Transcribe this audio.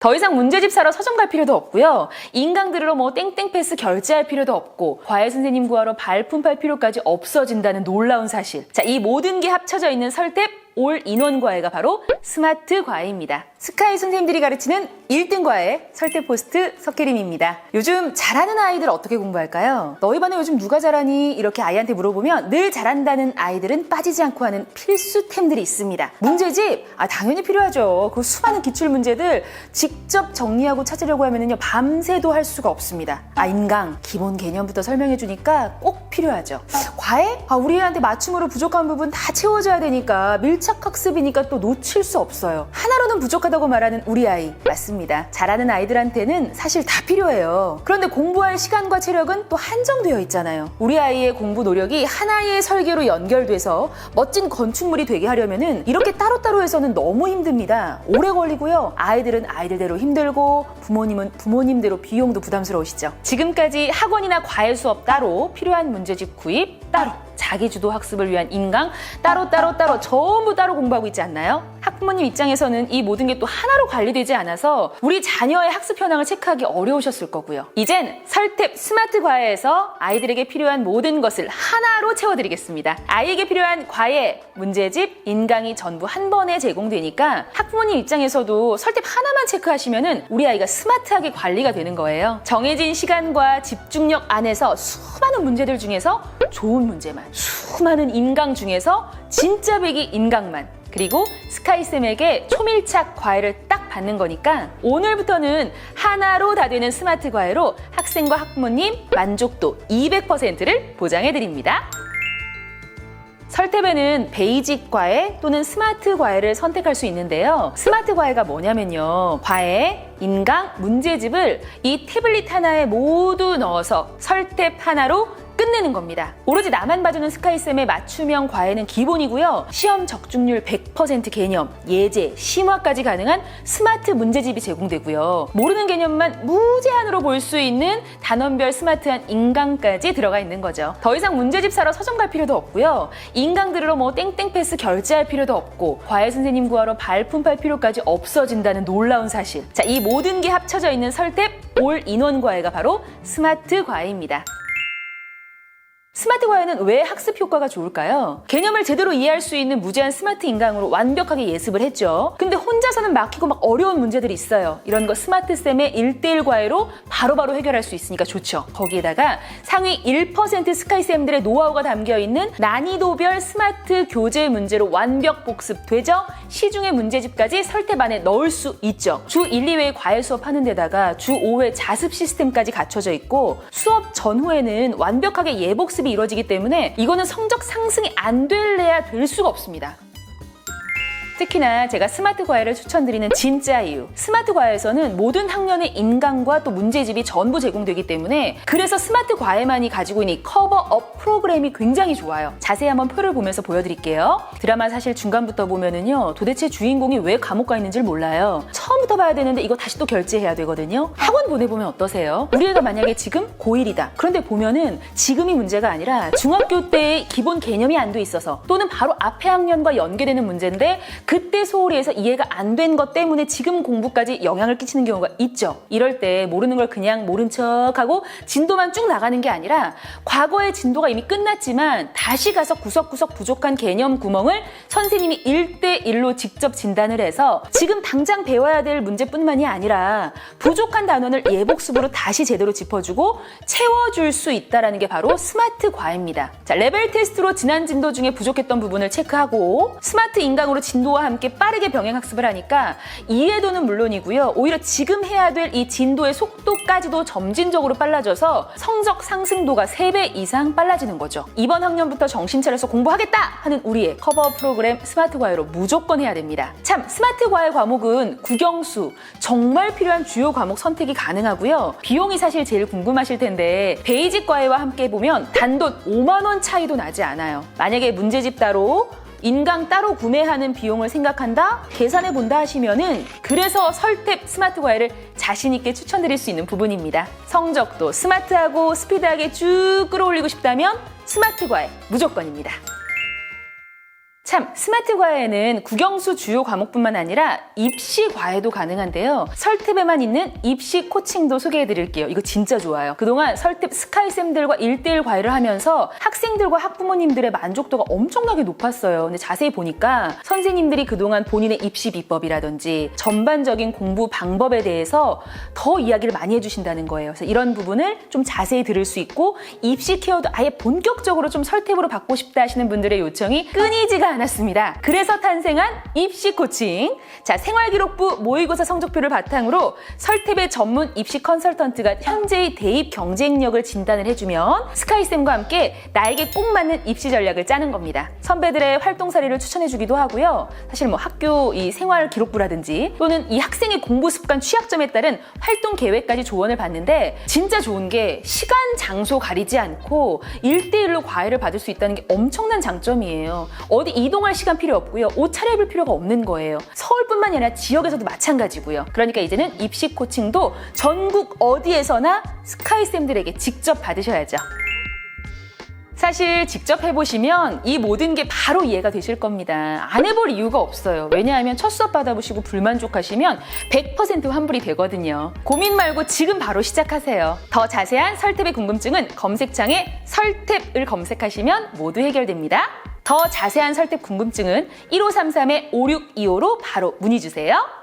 더 이상 문제집 사러 서점 갈 필요도 없고요. 인강 들으러 땡땡 패스 결제할 필요도 없고 과외 선생님 구하러 발품 팔 필요까지 없어진다는 놀라운 사실. 자, 이 모든 게 합쳐져 있는 설탭 올인원 과외가 바로 스마트 과외입니다. 스카이 선생님들이 가르치는 1등 과외 설탭 포스트 석혜림입니다. 요즘 잘하는 아이들 어떻게 공부할까요? 너희 반에 요즘 누가 잘하니? 이렇게 아이한테 물어보면 늘 잘한다는 아이들은 빠지지 않고 하는 필수템들이 있습니다. 문제집? 당연히 필요하죠. 그 수많은 기출문제들 직접 정리하고 찾으려고 하면요 밤새도 할 수가 없습니다. 인강 기본 개념부터 설명해 주니까 꼭 필요하죠. 과외? 우리 애한테 맞춤으로 부족한 부분 다 채워줘야 되니까 밀착학습이니까 또 놓칠 수 없어요. 하나로는 부족하다고 말하는 우리 아이 맞습니다. 잘하는 아이들한테는 사실 다 필요해요. 그런데 공부할 시간과 체력은 또 한정되어 있잖아요. 우리 아이의 공부 노력이 하나의 설계로 연결돼서 멋진 건축물이 되게 하려면은 이렇게 따로따로 해서는 너무 힘듭니다. 오래 걸리고요. 아이들은 아이들대로 힘들고 부모님은 부모님대로 비용도 부담스러우시죠. 지금까지 학원이나 과외 수업 따로, 필요한 문제집 구입 따로, 자기주도 학습을 위한 인강 따로 전부 따로 공부하고 있지 않나요? 학부모님 입장에서는 이 모든 게 또 하나로 관리되지 않아서 우리 자녀의 학습 현황을 체크하기 어려우셨을 거고요. 이젠 설탭 스마트 과외에서 아이들에게 필요한 모든 것을 하나로 채워드리겠습니다. 아이에게 필요한 과외, 문제집, 인강이 전부 한 번에 제공되니까 학부모님 입장에서도 설탭 하나만 체크하시면은 우리 아이가 스마트하게 관리가 되는 거예요. 정해진 시간과 집중력 안에서 수많은 문제들 중에서 좋은 문제만, 수많은 인강 중에서 진짜 배기 인강만, 그리고 스카이쌤에게 초밀착 과외를 딱 받는 거니까 오늘부터는 하나로 다 되는 스마트 과외로 학생과 학부모님 만족도 200%를 보장해드립니다. 설탭에는 베이직 과외 또는 스마트 과외를 선택할 수 있는데요. 스마트 과외가 뭐냐면요. 과외, 인강, 문제집을 이 태블릿 하나에 모두 넣어서 설탭 하나로 끝내는 겁니다. 오로지 나만 봐주는 스카이쌤의 맞춤형 과외는 기본이고요. 시험 적중률 100% 개념, 예제, 심화까지 가능한 스마트 문제집이 제공되고요. 모르는 개념만 무제한으로 볼 수 있는 단원별 스마트한 인강까지 들어가 있는 거죠. 더 이상 문제집 사러 서점 갈 필요도 없고요. 인강 들으러 땡땡 패스 결제할 필요도 없고 과외 선생님 구하러 발품 팔 필요까지 없어진다는 놀라운 사실. 자, 이 모든 게 합쳐져 있는 설탭 올인원 과외가 바로 스마트 과외입니다. 스마트 과외는 왜 학습 효과가 좋을까요? 개념을 제대로 이해할 수 있는 무제한 스마트 인강으로 완벽하게 예습을 했죠. 근데 혼자서는 막히고 어려운 문제들이 있어요. 이런 거 스마트쌤의 1:1 과외로 바로바로 해결할 수 있으니까 좋죠. 거기에다가 상위 1% 스카이쌤들의 노하우가 담겨있는 난이도별 스마트 교재 문제로 완벽 복습되죠. 시중의 문제집까지 설탭 안에 넣을 수 있죠. 주 1, 2회 과외 수업하는 데다가 주 5회 자습 시스템까지 갖춰져 있고 수업 전후에는 완벽하게 예복습이 이루어지기 때문에 이거는 성적 상승이 안 될래야 될 수가 없습니다. 특히나 제가 스마트 과외를 추천드리는 진짜 이유, 스마트 과외에서는 모든 학년의 인강과 또 문제집이 전부 제공되기 때문에 그래서 스마트 과외만이 가지고 있는 이 커버업 프로그램이 굉장히 좋아요. 자세히 한번 표를 보면서 보여드릴게요. 드라마 사실 중간부터 보면은요 도대체 주인공이 왜 감옥 가 있는지를 몰라요. 처음부터 봐야 되는데 이거 다시 또 결제해야 되거든요. 학원 보내보면 어떠세요? 우리 애가 만약에 지금 고1이다. 그런데 보면은 지금이 문제가 아니라 중학교 때의 기본 개념이 안 돼 있어서 또는 바로 앞에 학년과 연계되는 문제인데 그때 소홀히 해서 이해가 안 된 것 때문에 지금 공부까지 영향을 끼치는 경우가 있죠. 이럴 때 모르는 걸 그냥 모른 척하고 진도만 쭉 나가는 게 아니라 과거의 진도가 이미 끝났지만 다시 가서 구석구석 부족한 개념 구멍을 선생님이 1:1로 직접 진단을 해서 지금 당장 배워야 될 문제뿐만이 아니라 부족한 단원을 예복습으로 다시 제대로 짚어주고 채워줄 수 있다는 게 바로 스마트 과외입니다. 자, 레벨 테스트로 지난 진도 중에 부족했던 부분을 체크하고 스마트 인강으로 진도와 함께 빠르게 병행 학습을 하니까 이해도는 물론이고요. 오히려 지금 해야 될 이 진도의 속도까지도 점진적으로 빨라져서 성적 상승도가 3배 이상 빨라지는 거죠. 이번 학년부터 정신 차려서 공부하겠다 하는 우리의 커버 프로그램 스마트 과외로 무조건 해야 됩니다. 참, 스마트 과외 과목은 국영수, 정말 필요한 주요 과목 선택이 가능하고요. 비용이 사실 제일 궁금하실 텐데 베이직 과외와 함께 보면 단돈 5만 원 차이도 나지 않아요. 만약에 문제집 따로 인강 따로 구매하는 비용을 생각한다? 계산해 본다 하시면은 그래서 설탭 스마트 과외를 자신 있게 추천드릴 수 있는 부분입니다. 성적도 스마트하고 스피드하게 쭉 끌어올리고 싶다면 스마트 과외 무조건입니다. 참, 스마트 과외에는 국영수 주요 과목뿐만 아니라 입시 과외도 가능한데요. 설탭에만 있는 입시 코칭도 소개해 드릴게요. 이거 진짜 좋아요. 그동안 설탭 스카이쌤들과 1대1 과외를 하면서 학생들과 학부모님들의 만족도가 엄청나게 높았어요. 근데 자세히 보니까 선생님들이 그동안 본인의 입시 비법이라든지 전반적인 공부 방법에 대해서 더 이야기를 많이 해주신다는 거예요. 그래서 이런 부분을 좀 자세히 들을 수 있고 입시 케어도 아예 본격적으로 좀 설탭으로 받고 싶다 하시는 분들의 요청이 끊이지가 않았습니다. 그래서 탄생한 입시 코칭. 자, 생활기록부 모의고사 성적표를 바탕으로 설탭의 전문 입시 컨설턴트가 현재의 대입 경쟁력을 진단을 해주면 스카이쌤과 함께 나에게 꼭 맞는 입시 전략을 짜는 겁니다. 선배들의 활동 사례를 추천해주기도 하고요. 사실 뭐 학교 이 생활기록부라든지 또는 이 학생의 공부 습관 취약점에 따른 활동 계획까지 조언을 받는데 진짜 좋은 게 시간, 장소 가리지 않고 1대1로 과외를 받을 수 있다는 게 엄청난 장점이에요. 어디 이동할 시간 필요 없고요. 옷 차려입을 필요가 없는 거예요. 서울뿐만 아니라 지역에서도 마찬가지고요. 그러니까 이제는 입시 코칭도 전국 어디에서나 스카이쌤들에게 직접 받으셔야죠. 사실 직접 해보시면 이 모든 게 바로 이해가 되실 겁니다. 안 해볼 이유가 없어요. 왜냐하면 첫 수업 받아보시고 불만족하시면 100% 환불이 되거든요. 고민 말고 지금 바로 시작하세요. 더 자세한 설탭의 궁금증은 검색창에 설탭을 검색하시면 모두 해결됩니다. 더 자세한 설탭 궁금증은 1533-5625로 바로 문의 주세요.